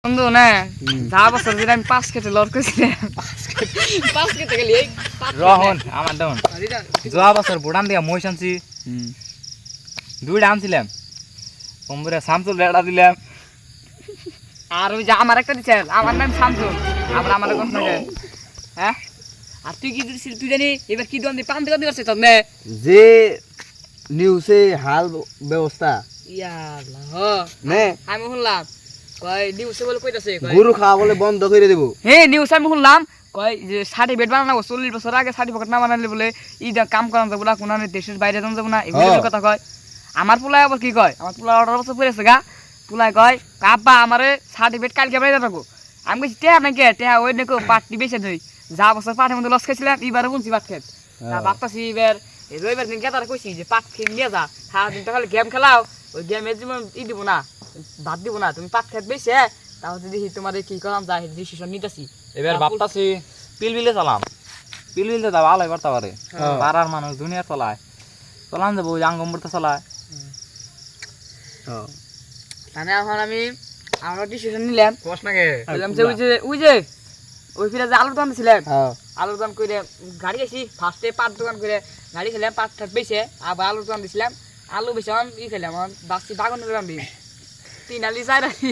বন্ধু না যা বছর দিন আমি 5 কেটে লড় কইছিলাম 5 কেটে গেলি এই রহন আমার দেন যাওয়া বছর ভুটান দিয়া মই শানছি দুইটা আনছিলাম কম্বরে শামসুল রেডা দিলাম আর ওই যে আমার একটা দিছে আমার নাম শামসুল আবার আমার কোন থাকে হ্যাঁ আর তুই কি দিছিস তুই জানি এবার কি দন দি পান দিকে দিছস তো নে যে নিউজে হাল ব্যবস্থা ইয়া আল্লাহ নে আমি শুনলাম কই নিউজে বলে কইতাছে কই গরু খাওয়া বলে বন্ধ করে দেব হে নিউজ আমি শুনলাম কই যে সার্টিফিকেট বানানো 40 বছর আগে সার্টিফিকেট না বানালে বলে ইদা কাম করান যাব না কোন দেশের বাইরে যাব না এগুলো কথা কয় আমার পুলাই আবার কি কয় আমার পুলা 18 বছর পড়েছে গা পুলাই কয় কাপা আমারে সার্টিফিকেট কালকে বাইরে রাখো আমি কইছি তে নাকি তে ওই নাকি পার্টি বেচে দেই যা বছর পাটের মধ্যে লস খাইছিলাম এবারে বুনছি পাট খেত না ভাবতাছি এবার এই রবিবার দিন কেতার কইছি যে পাট খেত নিয়ে যা সারা দিন তো খালি গেম খেলাও ওই গেমের জীবন দিব না ভাত দিব না তুমি পাট খেত বেচে তাহলে দেখি তোমাদের কি করাম যায় ডিসিশন নিতেছি এবার ভাবতাছি পিলবিলে চালাম পিলবিলে তো ভালোই করতে পারে পাড়ার মানুষ দুনিয়ার চলায় চলান যাবো ওই আঙ্গম্বরটা চলায় মানে এখন আমি আমরা ডিসিশন নিলাম কষ্ট নাকি বললাম যে ওই ফিরে যে আলুর দোকান ছিলাম আলুর দোকান করে গাড়ি আসি ফার্স্টে পাট দোকান করে গাড়ি খেলাম পাট ঠাট বেছে আবার আলুর দোকান দিছিলাম আলু বেছে ই খেলাম বাসি বাগান দোকান দিই 3 আলি 4 আলি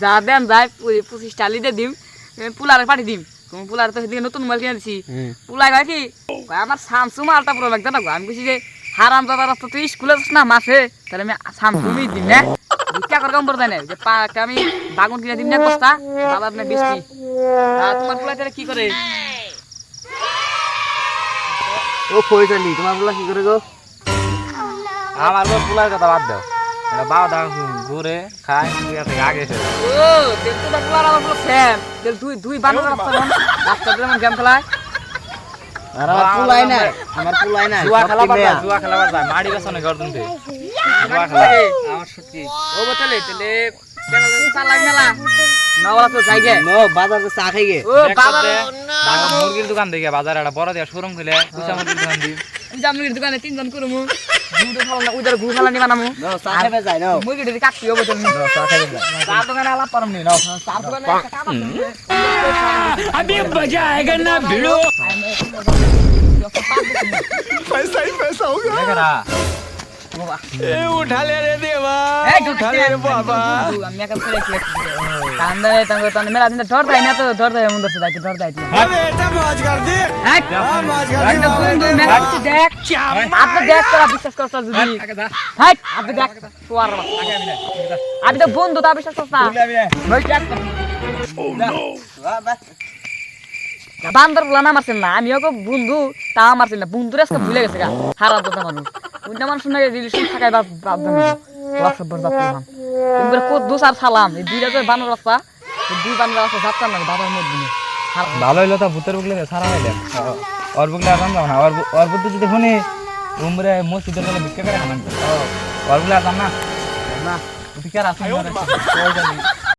যা দেন যায় 25 আলি দিয়ে দিম পুলারে পাঠি দিম তুমি পুলারে তো সেদিকে নতুন মোবাইল কিনে দিছি পুলাই কয় কি আমার সামসু মালটা পুরো লাগতো না আমি কইছি যে হারাম দাদা রাস্তা তুই স্কুলে যাস না মাসে তাহলে আমি সামসুই দিম না ভিক্ষা করে কম পড়তে নাই যে আমি বাগুন কিনে দিম না বস্তা বাবা আপনি বৃষ্টি আর তোমার পুলাই তাহলে কি করে ও কইতালি তোমার বলা কি করে গো আমার পুলার কথা বাদ দাও এটা বাবা দা ঘুরে খায় থেকে আগে এসে ও দেখ তো পুলার আমার পুরো সেম দেখ দুই বানর রাস্তা রাস্তা দিয়ে গেম খেলায় আর আমার পুলাই না জুয়া খেলাবার যায় মাড়ি বেসনে গর্দন দে জুয়া খেলা আমার সত্যি ও বতলে তেলে কেন চালাই মেলা নওলা তো যাইগে নো বাজারে চা খাইগে ও বাজারে মুরগির দোকান দেখে বাজারে একটা বড় দিয়া শোরুম খুলে কুচা মুরগির দোকান দি কুচা মুরগির দোকানে 3 জন করমু দুটো খালা না উদার ঘু খালা নি বানামু নো চা খাইবে যাই নাও মুরগি যদি কাটতি ও বতল নি চা খাইবে যাই চা দোকানে আলাপ পারম নি নাও চা দোকানে अभी मजा आएगा ना भिड़ो पैसा होगा দেখরা ए उठा ले रे देवा उठा ले रे बाबा আমি একা করে কি কান্দে তাঙ্গে মেলা দিন ধর দেয় না তো ধর দেয় মন দছে দাইতে ধর দাইতে अबे बेटा मौज कर दे मौज कर दे বন্ধু দেখ আপনি দেখ তোরা বিশ্বাস করছ যদি হাই আপনি দেখ তোর আমি তো বন্ধু তা বিশ্বাস করছ না ভাই দেখ বান্দর বলা না মারছেন না আমিও তো বন্ধু তা মারছেন না বন্ধুরে আজকে ভুলে গেছে গা হারাম কথা মানুষ অন্য মানুষ সঙ্গে রিলেশন থাকায় বাদ দেন হোয়াটসঅ্যাপ বার বাদ করলাম কিন্তু কত দোষ আর সালাম এই দুইটা যে বানর রাস্তা এই দুই বানর রাস্তা যাত্রা না বাবার মধ্যে ভালো হইলো তা ভূতের বুকলে সারা হইলে ওর বুকলে আর জানলাম না ওর বুদ্ধি যদি শুনি উমরে মসজিদের বলে ভিক্ষা করে খান ওর বুকলে আর জান না না ভিক্ষার আসেন